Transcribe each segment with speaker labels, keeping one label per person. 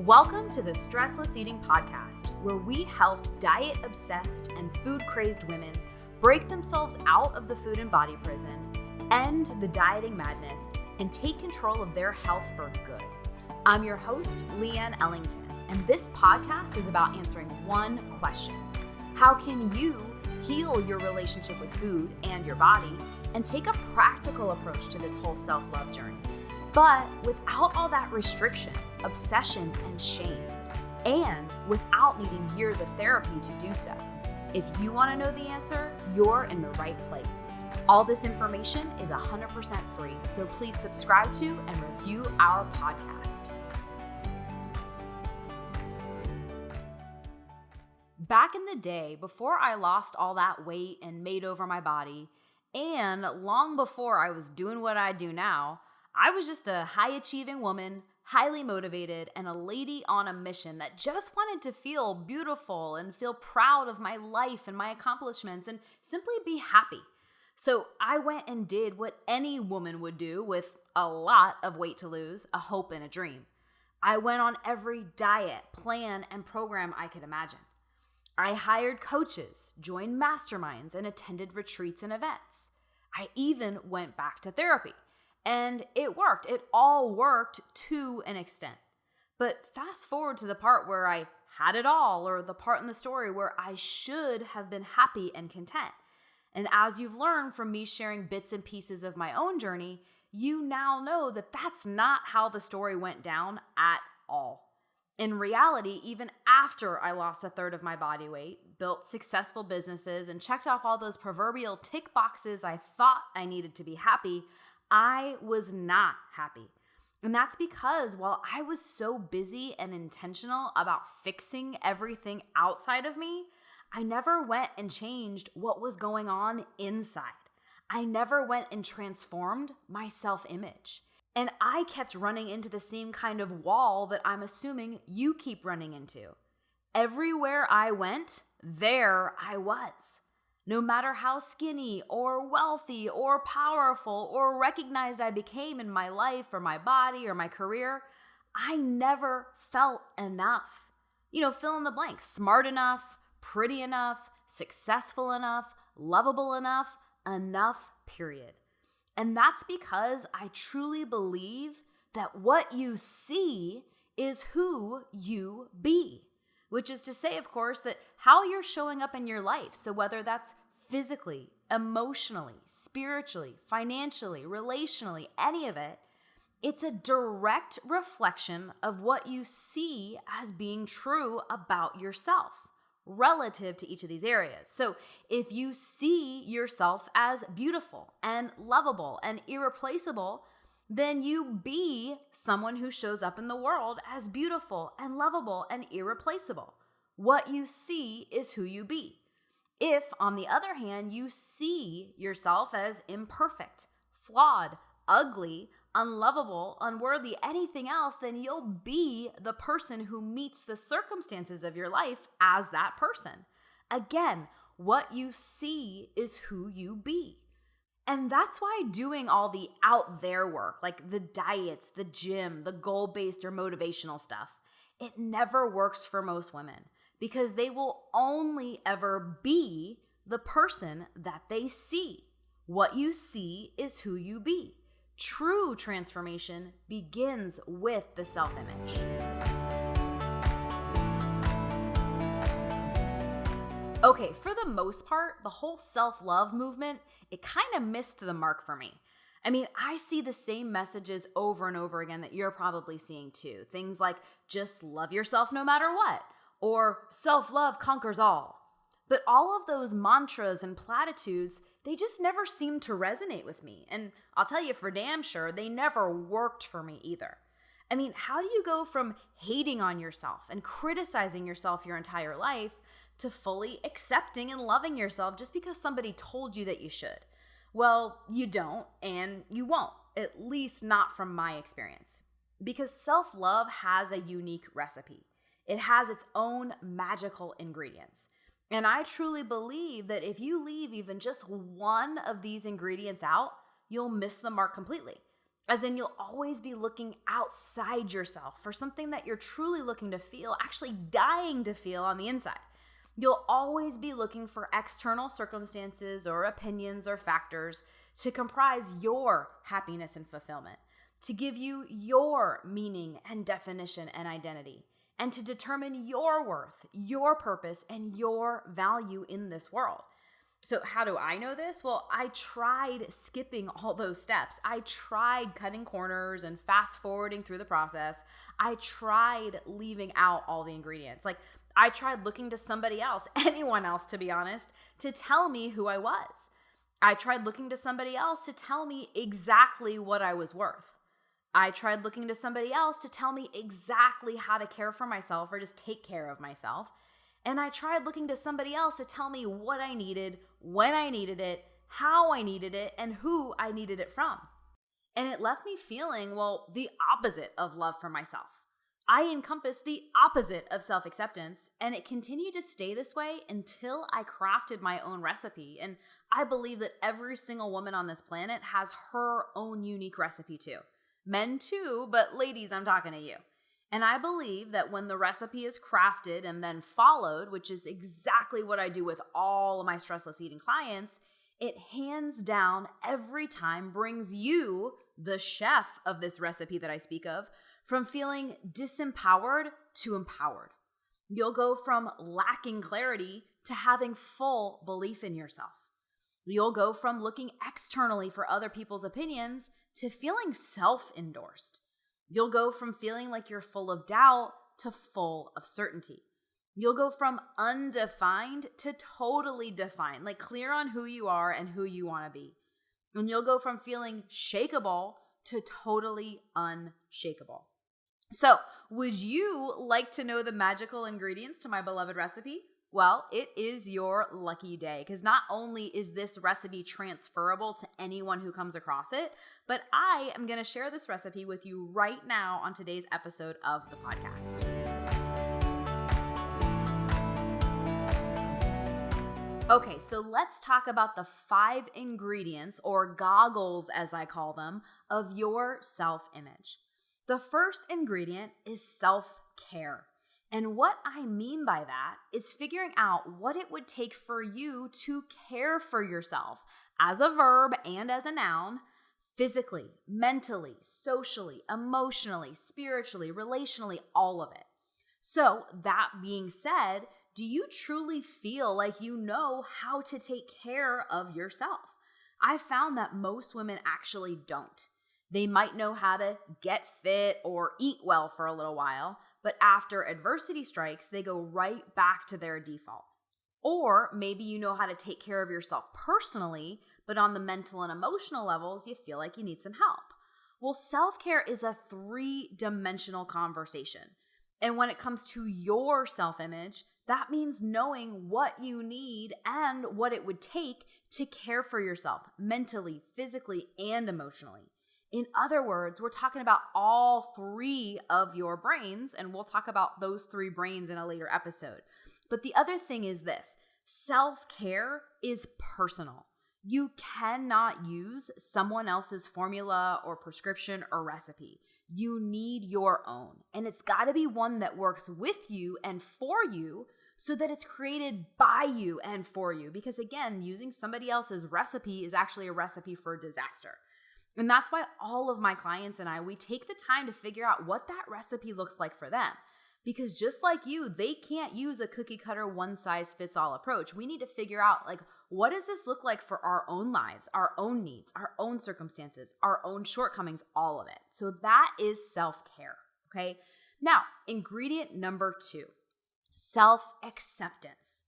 Speaker 1: Welcome to the Stressless Eating Podcast, where we help diet-obsessed and food-crazed women break themselves out of the food and body prison, end the dieting madness, and take control of their health for good. I'm your host, Leanne Ellington, and this podcast is about answering one question. How can you heal your relationship with food and your body and take a practical approach to this whole self-love journey, but without all that restriction, obsession, and shame, and without needing years of therapy to do so? If you want to know the answer, you're in the right place. All this information is 100% free, so please subscribe to and review our podcast. Back in the day, before I lost all that weight and made over my body, and long before I was doing what I do now, I was just a high-achieving woman, highly motivated, and a lady on a mission that just wanted to feel beautiful and feel proud of my life and my accomplishments and simply be happy. So I went and did what any woman would do with a lot of weight to lose, a hope, and a dream. I went on every diet, plan, and program I could imagine. I hired coaches, joined masterminds, and attended retreats and events. I even went back to therapy. And it worked. It all worked to an extent. But fast forward to the part where I had it all, or the part in the story where I should have been happy and content. And as you've learned from me sharing bits and pieces of my own journey, you now know that that's not how the story went down at all. In reality, even after I lost a third of my body weight, built successful businesses, and checked off all those proverbial tick boxes I thought I needed to be happy, I was not happy. And that's because while I was so busy and intentional about fixing everything outside of me, I never went and changed what was going on inside. I never went and transformed my self-image. And I kept running into the same kind of wall that I'm assuming you keep running into. Everywhere I went, there I was. No matter how skinny or wealthy or powerful or recognized I became in my life or my body or my career, I never felt enough. Fill in the blank. Smart enough, pretty enough, successful enough, lovable enough, period. And that's because I truly believe that what you see is who you be. Which is to say, of course, that how you're showing up in your life. So whether that's physically, emotionally, spiritually, financially, relationally, any of it, it's a direct reflection of what you see as being true about yourself relative to each of these areas. So if you see yourself as beautiful and lovable and irreplaceable, then you be someone who shows up in the world as beautiful and lovable and irreplaceable. What you see is who you be. If, on the other hand, you see yourself as imperfect, flawed, ugly, unlovable, unworthy, anything else, then you'll be the person who meets the circumstances of your life as that person. Again, what you see is who you be. And that's why doing all the out there work, like the diets, the gym, the goal-based or motivational stuff, it never works for most women because they will only ever be the person that they see. What you see is who you be. True transformation begins with the self-image. Okay, for the most part, the whole self-love movement, it kind of missed the mark for me. I mean, I see the same messages over and over again that you're probably seeing too. Things like, just love yourself no matter what, or self-love conquers all. But all of those mantras and platitudes, they just never seem to resonate with me. And I'll tell you for damn sure, they never worked for me either. I mean, how do you go from hating on yourself and criticizing yourself your entire life to fully accepting and loving yourself just because somebody told you that you should? Well, you don't, and you won't, at least not from my experience. Because self-love has a unique recipe. It has its own magical ingredients. And I truly believe that if you leave even just one of these ingredients out, you'll miss the mark completely. As in, you'll always be looking outside yourself for something that you're truly looking to feel, actually dying to feel on the inside. You'll always be looking for external circumstances or opinions or factors to comprise your happiness and fulfillment, to give you your meaning and definition and identity, and to determine your worth, your purpose, and your value in this world. So how do I know this? Well, I tried skipping all those steps. I tried cutting corners and fast forwarding through the process. I tried leaving out all the ingredients. Like, I tried looking to somebody else, anyone else to be honest, to tell me who I was. I tried looking to somebody else to tell me exactly what I was worth. I tried looking to somebody else to tell me exactly how to care for myself or just take care of myself. And I tried looking to somebody else to tell me what I needed, when I needed it, how I needed it, and who I needed it from. And it left me feeling, well, the opposite of love for myself. I encompassed the opposite of self-acceptance, and it continued to stay this way until I crafted my own recipe. And I believe that every single woman on this planet has her own unique recipe too. Men too, but ladies, I'm talking to you. And I believe that when the recipe is crafted and then followed, which is exactly what I do with all of my stressless eating clients, it hands down every time brings you, the chef of this recipe that I speak of, from feeling disempowered to empowered. You'll go from lacking clarity to having full belief in yourself. You'll go from looking externally for other people's opinions to feeling self-endorsed. You'll go from feeling like you're full of doubt to full of certainty. You'll go from undefined to totally defined, like clear on who you are and who you want to be. And you'll go from feeling shakeable to totally unshakable. So, would you like to know the magical ingredients to my beloved recipe? Well, it is your lucky day, because not only is this recipe transferable to anyone who comes across it, but I am going to share this recipe with you right now on today's episode of the podcast. Okay, so let's talk about the 5 ingredients, or goggles as I call them, of your self-image. The first ingredient is self-care. And what I mean by that is figuring out what it would take for you to care for yourself as a verb and as a noun, physically, mentally, socially, emotionally, spiritually, relationally, all of it. So that being said, do you truly feel like you know how to take care of yourself? I found that most women actually don't. They might know how to get fit or eat well for a little while, but after adversity strikes, they go right back to their default. Or maybe you know how to take care of yourself personally, but on the mental and emotional levels, you feel like you need some help. Well, self-care is a 3-dimensional conversation. And when it comes to your self-image, that means knowing what you need and what it would take to care for yourself mentally, physically, and emotionally. In other words, we're talking about all 3 of your brains, and we'll talk about those 3 brains in a later episode. But the other thing is this: self-care is personal. You cannot use someone else's formula or prescription or recipe. You need your own, and it's got to be one that works with you and for you so that it's created by you and for you. Because again, using somebody else's recipe is actually a recipe for disaster. And that's why all of my clients and I, we take the time to figure out what that recipe looks like for them. Because just like you, they can't use a cookie cutter one-size-fits-all approach. We need to figure out, like, what does this look like for our own lives, our own needs, our own circumstances, our own shortcomings, all of it. So that is self-care, okay? Now, ingredient number 2, self-acceptance.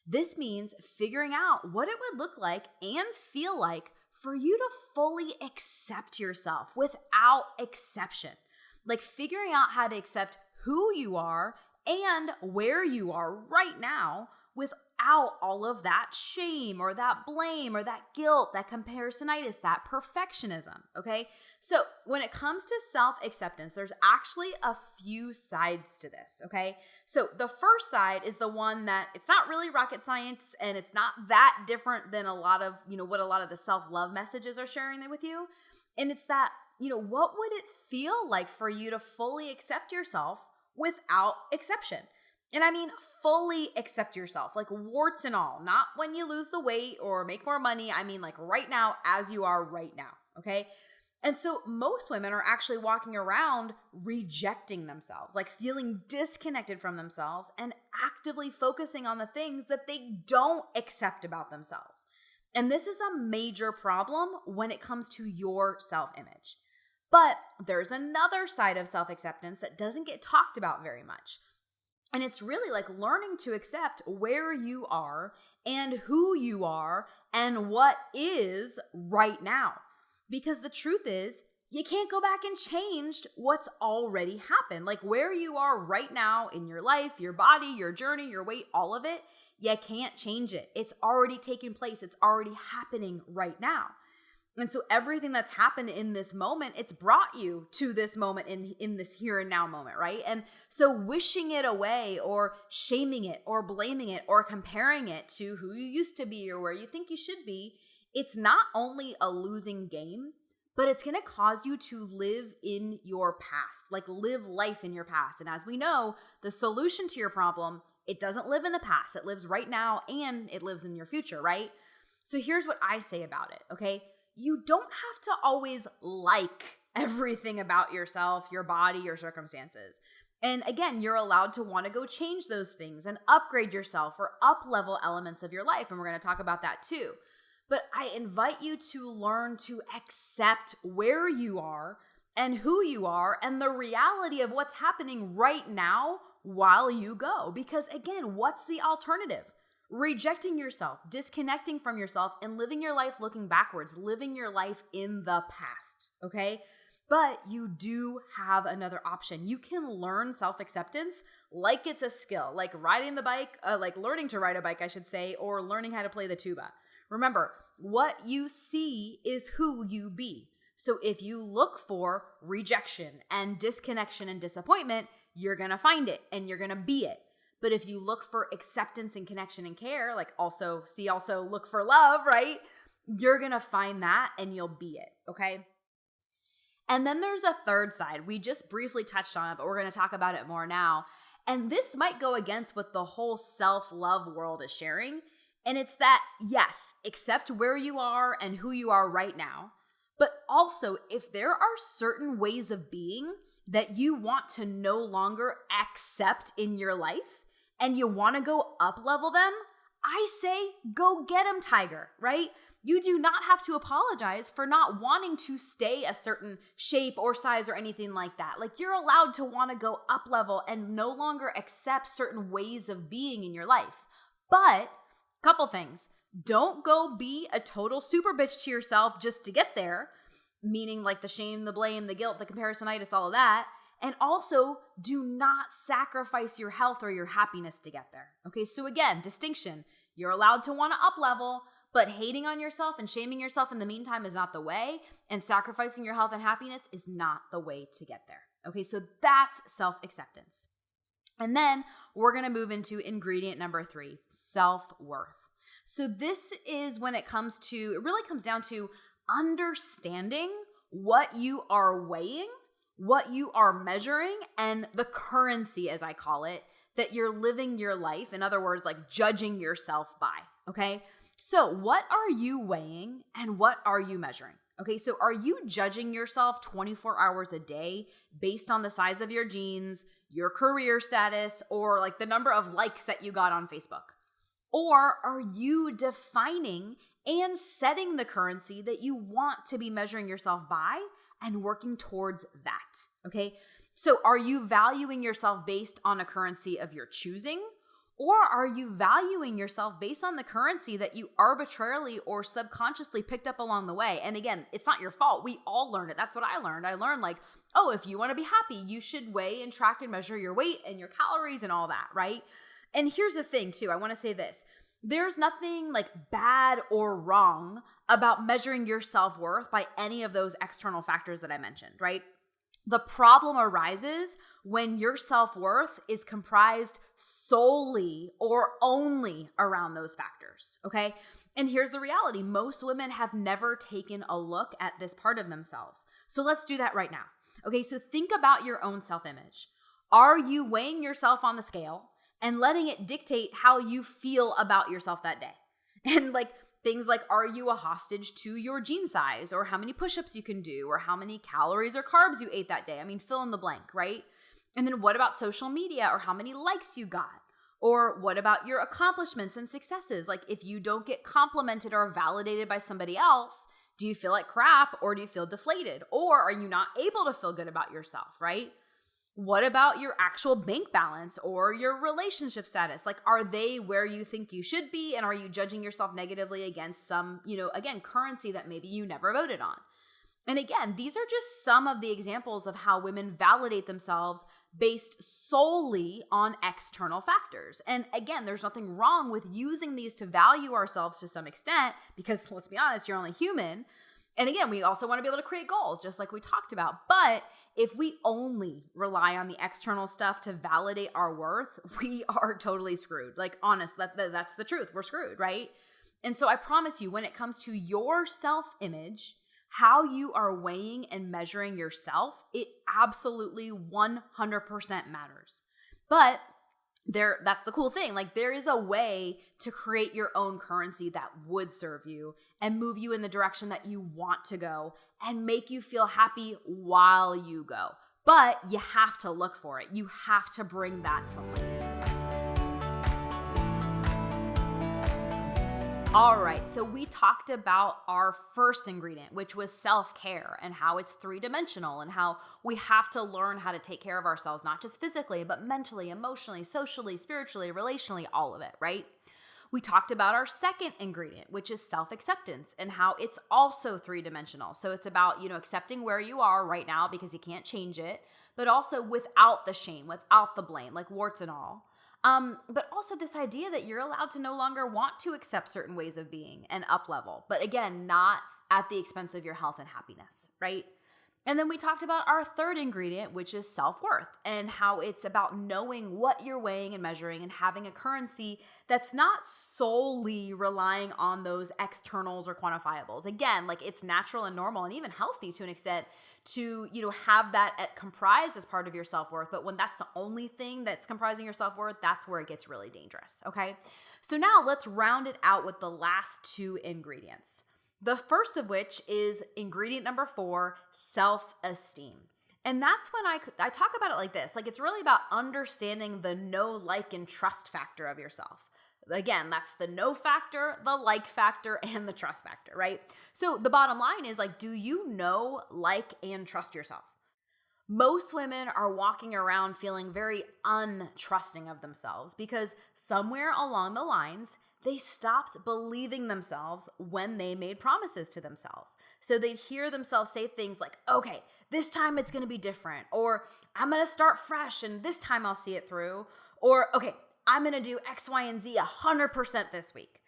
Speaker 1: This means figuring out what it would look like and feel like for you to fully accept yourself without exception. Like figuring out how to accept who you are and where you are right now without all of that shame or that blame or that guilt, that comparisonitis, that perfectionism, okay? So when it comes to self-acceptance, there's actually a few sides to this, okay? So the first side is the one that it's not really rocket science and it's not that different than a lot of, what a lot of the self-love messages are sharing with you. And it's that what would it feel like for you to fully accept yourself without exception? And I mean, fully accept yourself, like warts and all, not when you lose the weight or make more money. I mean, like right now, as you are right now. Okay. And so most women are actually walking around rejecting themselves, like feeling disconnected from themselves and actively focusing on the things that they don't accept about themselves. And this is a major problem when it comes to your self-image. But there's another side of self-acceptance that doesn't get talked about very much. And it's really like learning to accept where you are and who you are and what is right now. Because the truth is, you can't go back and change what's already happened. Like where you are right now in your life, your body, your journey, your weight, all of it, you can't change it. It's already taken place. It's already happening right now. And so everything that's happened in this moment, it's brought you to this moment in this here and now moment, right? And so wishing it away or shaming it or blaming it or comparing it to who you used to be or where you think you should be, it's not only a losing game, but it's going to cause you to live in your past, like live life in your past. And as we know, the solution to your problem, it doesn't live in the past. It lives right now and it lives in your future, right? So here's what I say about it, okay? You don't have to always like everything about yourself, your body, your circumstances. And again, you're allowed to want to go change those things and upgrade yourself or up-level elements of your life. And we're going to talk about that too. But I invite you to learn to accept where you are and who you are and the reality of what's happening right now while you go. Because again, what's the alternative? Rejecting yourself, disconnecting from yourself, and living your life looking backwards, living your life in the past, okay? But you do have another option. You can learn self-acceptance like it's a skill, like riding the bike, like learning to ride a bike, I should say, or learning how to play the tuba. Remember, what you see is who you be. So if you look for rejection and disconnection and disappointment, you're going to find it and you're going to be it. But if you look for acceptance and connection and care, like also look for love, right? You're going to find that and you'll be it, okay? And then there's a third side. We just briefly touched on it, but we're going to talk about it more now. And this might go against what the whole self-love world is sharing. And it's that, yes, accept where you are and who you are right now. But also, if there are certain ways of being that you want to no longer accept in your life, and you want to go up level them, I say go get them, tiger, right? You do not have to apologize for not wanting to stay a certain shape or size or anything like that. Like you're allowed to want to go up level and no longer accept certain ways of being in your life. But couple things, don't go be a total super bitch to yourself just to get there, meaning like the shame, the blame, the guilt, the comparisonitis, all of that. And also, do not sacrifice your health or your happiness to get there. Okay, so again, distinction. You're allowed to want to up level, but hating on yourself and shaming yourself in the meantime is not the way, and sacrificing your health and happiness is not the way to get there. Okay, so that's self-acceptance. And then we're going to move into ingredient number 3, self-worth. So this is when it really comes down to understanding what you are weighing, what you are measuring, and the currency, as I call it, that you're living your life. In other words, like judging yourself by, okay? So what are you weighing and what are you measuring? Okay, so are you judging yourself 24 hours a day based on the size of your jeans, your career status, or like the number of likes that you got on Facebook? Or are you defining and setting the currency that you want to be measuring yourself by and working towards that, okay? So are you valuing yourself based on a currency of your choosing? Or are you valuing yourself based on the currency that you arbitrarily or subconsciously picked up along the way? And again, it's not your fault. We all learned it. That's what I learned. I learned like, oh, if you want to be happy, you should weigh and track and measure your weight and your calories and all that, right? And here's the thing too. I want to say this. There's nothing like bad or wrong about measuring your self-worth by any of those external factors that I mentioned, right? The problem arises when your self-worth is comprised solely or only around those factors, okay? And here's the reality. Most women have never taken a look at this part of themselves. So let's do that right now. Okay, so think about your own self-image. Are you weighing yourself on the scale and letting it dictate how you feel about yourself that day? And like things like, are you a hostage to your jean size, or how many push-ups you can do, or how many calories or carbs you ate that day? I mean, fill in the blank, right? And then what about social media, or how many likes you got? Or what about your accomplishments and successes? Like if you don't get complimented or validated by somebody else, do you feel like crap, or do you feel deflated? Or are you not able to feel good about yourself, right? What about your actual bank balance or your relationship status? Like, are they where you think you should be? And are you judging yourself negatively against some, again, currency that maybe you never voted on? And again, these are just some of the examples of how women validate themselves based solely on external factors. And again, there's nothing wrong with using these to value ourselves to some extent, because let's be honest, you're only human. And again, we also want to be able to create goals, just like we talked about. But if we only rely on the external stuff to validate our worth, we are totally screwed. Like, honest, that's the truth. We're screwed, right? And so I promise you, when it comes to your self-image, how you are weighing and measuring yourself, it absolutely 100% matters. But that's the cool thing. Like, there is a way to create your own currency that would serve you and move you in the direction that you want to go and make you feel happy while you go. But you have to look for it. You have to bring that to life. All right, so we talked about our first ingredient, which was self-care, and how it's three-dimensional, and how we have to learn how to take care of ourselves, not just physically, but mentally, emotionally, socially, spiritually, relationally, all of it, right? We talked about our second ingredient, which is self-acceptance, and how it's also three-dimensional. So it's about, accepting where you are right now because you can't change it, but also without the shame, without the blame, like warts and all. But also this idea that you're allowed to no longer want to accept certain ways of being and up level, but again, not at the expense of your health and happiness, right? And then we talked about our third ingredient, which is self-worth, and how it's about knowing what you're weighing and measuring and having a currency that's not solely relying on those externals or quantifiables. Again, like, it's natural and normal and even healthy to an extent to, have that comprised as part of your self-worth. But when that's the only thing that's comprising your self-worth, that's where it gets really dangerous, okay? So now let's round it out with the last two ingredients. The first of which is ingredient number 4, self-esteem. And that's when I talk about it like this. Like, it's really about understanding the know, like, and trust factor of yourself. Again, that's the know factor, the like factor, and the trust factor, right? So the bottom line is, like, do you know, like, and trust yourself? Most women are walking around feeling very untrusting of themselves because somewhere along the lines, they stopped believing themselves when they made promises to themselves. So they'd hear themselves say things like, okay, this time it's going to be different, or I'm going to start fresh and this time I'll see it through, or okay, I'm going to do X, Y, and Z 100% this week.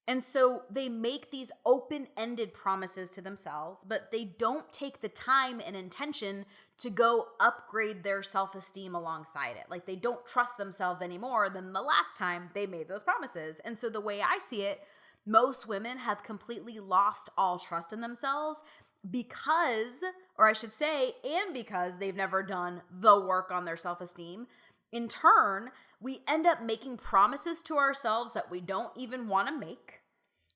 Speaker 1: And so they make these open-ended promises to themselves, but they don't take the time and intention to go upgrade their self-esteem alongside it. Like, they don't trust themselves any more than the last time they made those promises. And so the way I see it, most women have completely lost all trust in themselves because, or I should say, and because they've never done the work on their self-esteem. In turn, we end up making promises to ourselves that we don't even want to make.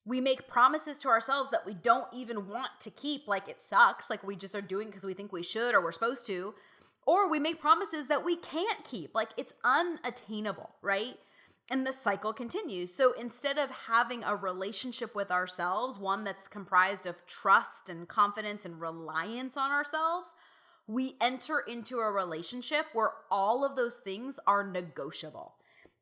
Speaker 1: We make promises to ourselves that we don't even want to keep, like it sucks, like we just are doing because we think we should or we're supposed to. Or we make promises that we can't keep, like it's unattainable, right? And the cycle continues. So instead of having a relationship with ourselves, one that's comprised of trust and confidence and reliance on ourselves, we enter into a relationship where all of those things are negotiable.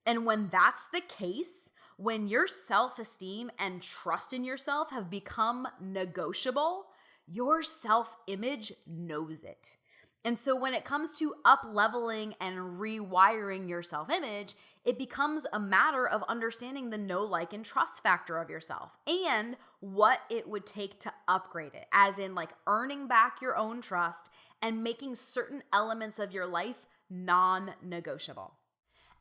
Speaker 1: And when that's the case, when your self-esteem and trust in yourself have become negotiable, your self-image knows it. And so when it comes to up-leveling and rewiring your self-image, it becomes a matter of understanding the know, like, and trust factor of yourself and what it would take to upgrade it, as in like earning back your own trust and making certain elements of your life non-negotiable.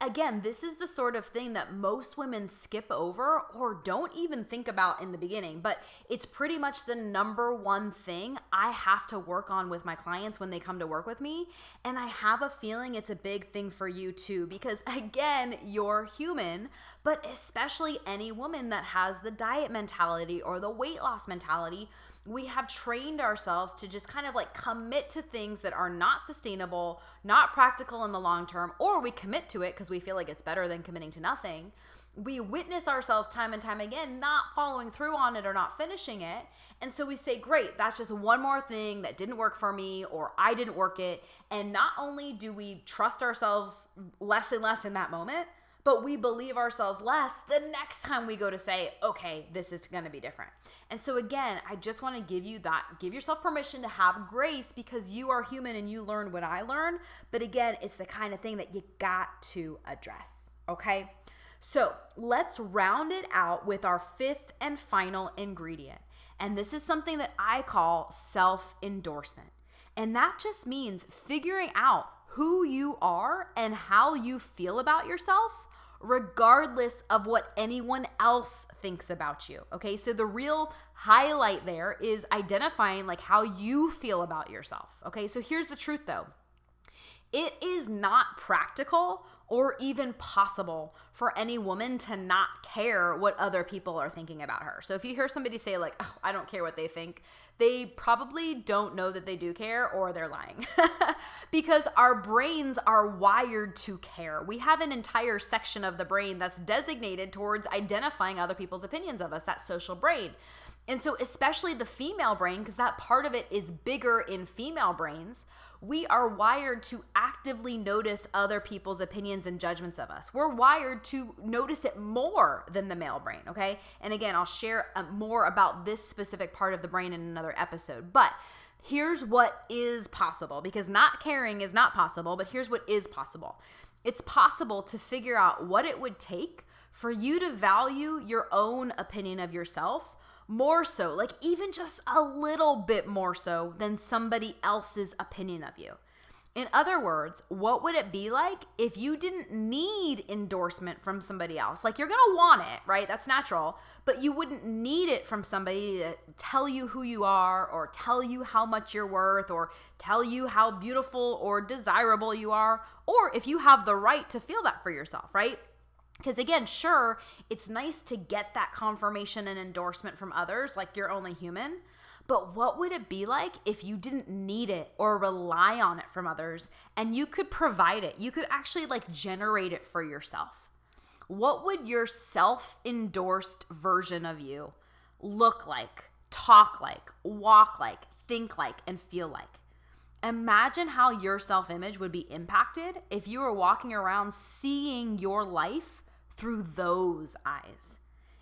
Speaker 1: Again, this is the sort of thing that most women skip over or don't even think about in the beginning, but it's pretty much the number one thing I have to work on with my clients when they come to work with me. And I have a feeling it's a big thing for you too, because again, you're human, but especially any woman that has the diet mentality or the weight loss mentality, we have trained ourselves to just kind of like commit to things that are not sustainable, not practical in the long term, or we commit to it because we feel like it's better than committing to nothing. We witness ourselves time and time again not following through on it or not finishing it. And so we say, great, that's just one more thing that didn't work for me, or I didn't work it. And not only do we trust ourselves less and less in that moment, but we believe ourselves less the next time we go to say, okay, this is going to be different. And so again, I just want to give yourself permission to have grace, because you are human and you learn what I learned. But again, it's the kind of thing that you got to address. Okay. So let's round it out with our fifth and final ingredient. And this is something that I call self-endorsement. And that just means figuring out who you are and how you feel about yourself, regardless of what anyone else thinks about you. Okay, so the real highlight there is identifying like how you feel about yourself. Okay, so here's the truth though. It is not practical or even possible for any woman to not care what other people are thinking about her. So if you hear somebody say like, oh, I don't care what they think, they probably don't know that they do care, or they're lying. Because our brains are wired to care. We have an entire section of the brain that's designated towards identifying other people's opinions of us, that social brain. And so especially the female brain, because that part of it is bigger in female brains, we are wired to actively notice other people's opinions and judgments of us. We're wired to notice it more than the male brain, okay? And again, I'll share more about this specific part of the brain in another episode. But here's what is possible, because not caring is not possible, but here's what is possible. It's possible to figure out what it would take for you to value your own opinion of yourself more so, like even just a little bit more so than somebody else's opinion of you. In other words, what would it be like if you didn't need endorsement from somebody else? Like, you're going to want it, right? That's natural, but you wouldn't need it from somebody to tell you who you are, or tell you how much you're worth, or tell you how beautiful or desirable you are, or if you have the right to feel that for yourself, right? Because again, sure, it's nice to get that confirmation and endorsement from others, like you're only human. But what would it be like if you didn't need it or rely on it from others, and you could provide it? You could actually like generate it for yourself. What would your self-endorsed version of you look like, talk like, walk like, think like, and feel like? Imagine how your self-image would be impacted if you were walking around seeing your life through those eyes.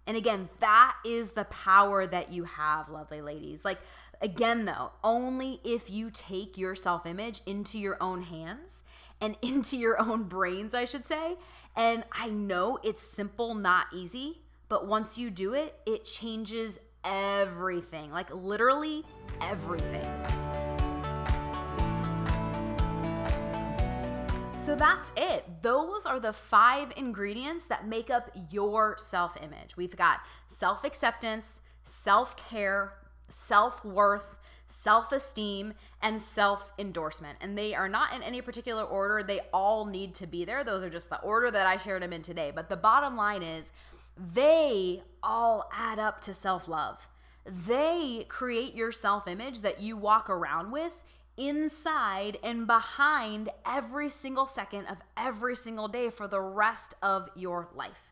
Speaker 1: And again, that is the power that you have, lovely ladies. Like, again, though, only if you take your self-image into your own hands and into your own brains, I should say. And I know it's simple, not easy, but once you do it, it changes everything, like literally everything. So that's it. Those are the 5 ingredients that make up your self-image. We've got self-acceptance, self-care, self-worth, self-esteem, and self-endorsement. And they are not in any particular order. They all need to be there. Those are just the order that I shared them in today. But the bottom line is they all add up to self-love. They create your self-image that you walk around with inside and behind every single second of every single day for the rest of your life.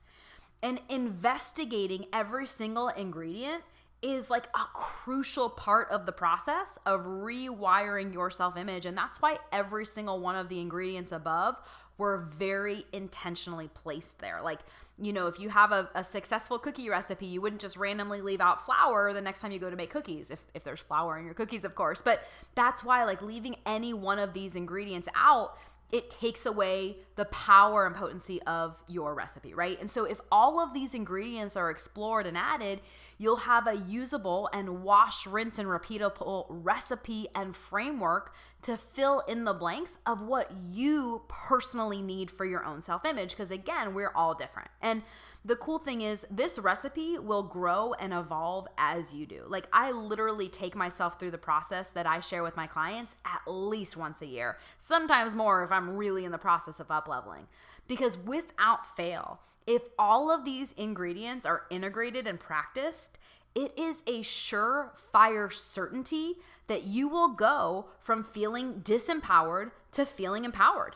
Speaker 1: And investigating every single ingredient is like a crucial part of the process of rewiring your self-image. And that's why every single one of the ingredients above were very intentionally placed there. Like, you know, if you have a successful cookie recipe, you wouldn't just randomly leave out flour the next time you go to make cookies, if there's flour in your cookies, of course. But that's why, like, leaving any one of these ingredients out, it takes away the power and potency of your recipe, right? And so if all of these ingredients are explored and added, you'll have a usable and wash, rinse, and repeatable recipe and framework to fill in the blanks of what you personally need for your own self-image. Because again, we're all different. And the cool thing is this recipe will grow and evolve as you do. Like I literally take myself through the process that I share with my clients at least once a year, sometimes more if I'm really in the process of up-leveling. Because without fail, if all of these ingredients are integrated and practiced, it is a surefire certainty that you will go from feeling disempowered to feeling empowered.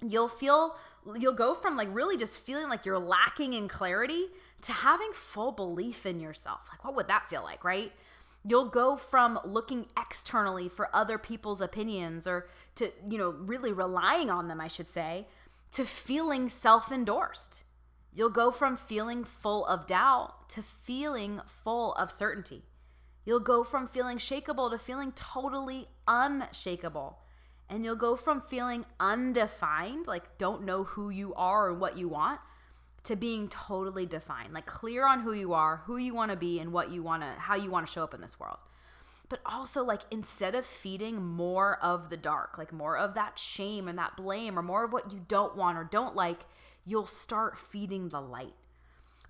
Speaker 1: You'll go from like really just feeling like you're lacking in clarity to having full belief in yourself. Like what would that feel like, right? You'll go from looking externally for other people's opinions or to, really relying on them, I should say, to feeling self-endorsed. You'll go from feeling full of doubt to feeling full of certainty. You'll go from feeling shakeable to feeling totally unshakable. And you'll go from feeling undefined, like don't know who you are or what you want, to being totally defined, like clear on who you are, who you want to be, and how you want to show up in this world. But also like instead of feeding more of the dark, like more of that shame and that blame or more of what you don't want or don't like, you'll start feeding the light.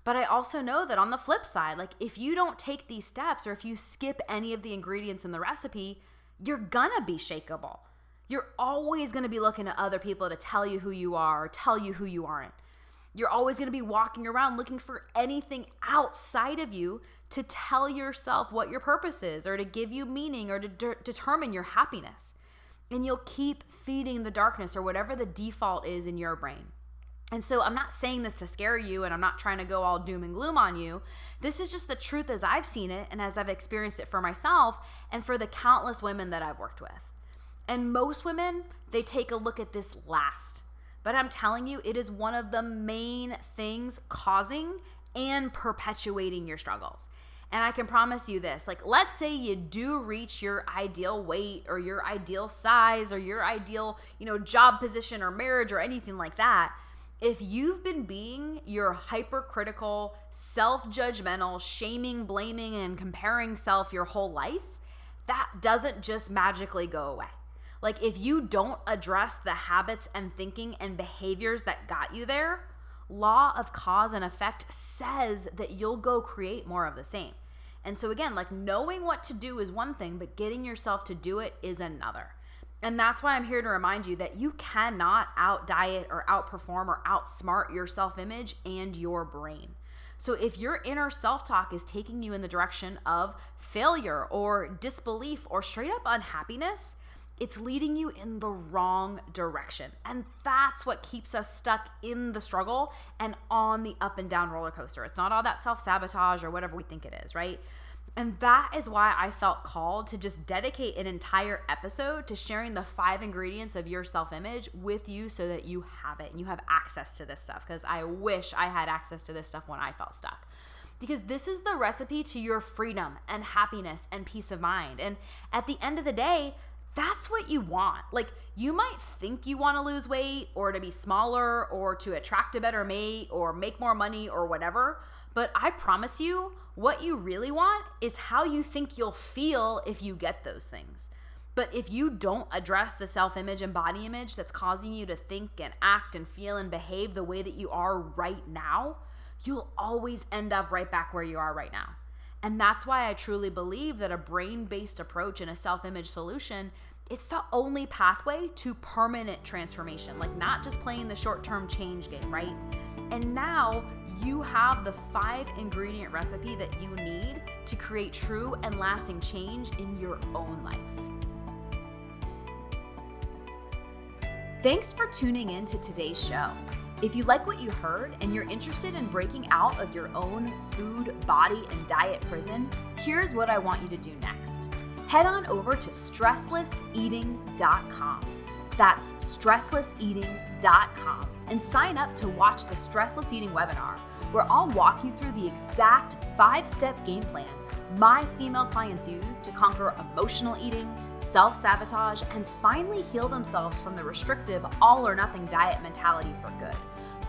Speaker 1: But I also know that on the flip side, like if you don't take these steps or if you skip any of the ingredients in the recipe, you're gonna be shakeable. You're always gonna be looking at other people to tell you who you are or tell you who you aren't. You're always gonna be walking around looking for anything outside of you to tell yourself what your purpose is or to give you meaning or to determine your happiness. And you'll keep feeding the darkness or whatever the default is in your brain. And so I'm not saying this to scare you and I'm not trying to go all doom and gloom on you. This is just the truth as I've seen it and as I've experienced it for myself and for the countless women that I've worked with. And most women, they take a look at this last. But I'm telling you, it is one of the main things causing and perpetuating your struggles. And I can promise you this, like let's say you do reach your ideal weight or your ideal size or your ideal, job position or marriage or anything like that. If you've been being your hypercritical, self-judgmental, shaming, blaming, and comparing self your whole life, that doesn't just magically go away. Like if you don't address the habits and thinking and behaviors that got you there, law of cause and effect says that you'll go create more of the same. And so again, like knowing what to do is one thing, but getting yourself to do it is another. And that's why I'm here to remind you that you cannot out-diet or outperform or outsmart your self-image and your brain. So if your inner self-talk is taking you in the direction of failure or disbelief or straight up unhappiness, it's leading you in the wrong direction. And that's what keeps us stuck in the struggle and on the up and down roller coaster. It's not all that self-sabotage or whatever we think it is, right? And that is why I felt called to just dedicate an entire episode to sharing the 5 ingredients of your self-image with you so that you have it and you have access to this stuff, because I wish I had access to this stuff when I felt stuck. Because this is the recipe to your freedom and happiness and peace of mind. And at the end of the day, that's what you want. Like you might think you want to lose weight or to be smaller or to attract a better mate or make more money or whatever. But I promise you, what you really want is how you think you'll feel if you get those things. But if you don't address the self-image and body image that's causing you to think and act and feel and behave the way that you are right now, you'll always end up right back where you are right now. And that's why I truly believe that a brain-based approach and a self-image solution, it's the only pathway to permanent transformation, like not just playing the short-term change game, right? And now you have the 5-ingredient recipe that you need to create true and lasting change in your own life. Thanks for tuning in to today's show. If you like what you heard and you're interested in breaking out of your own food, body, and diet prison, here's what I want you to do next. Head on over to stresslesseating.com. That's stresslesseating.com and sign up to watch the Stressless Eating webinar, where I'll walk you through the exact 5-step game plan my female clients use to conquer emotional eating, self-sabotage, and finally heal themselves from the restrictive all-or-nothing diet mentality for good,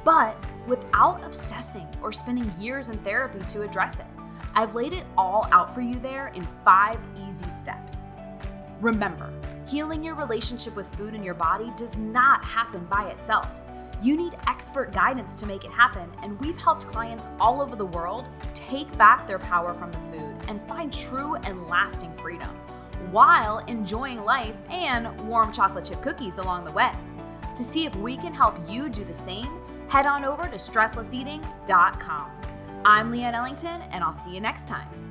Speaker 1: but without obsessing or spending years in therapy to address it. I've laid it all out for you there in 5 easy steps. Remember, Healing your relationship with food and your body does not happen by itself. You need expert guidance to make it happen, and we've helped clients all over the world take back their power from the food and find true and lasting freedom, while enjoying life and warm chocolate chip cookies along the way. To see if we can help you do the same, head on over to stresslesseating.com. I'm Leanne Ellington, and I'll see you next time.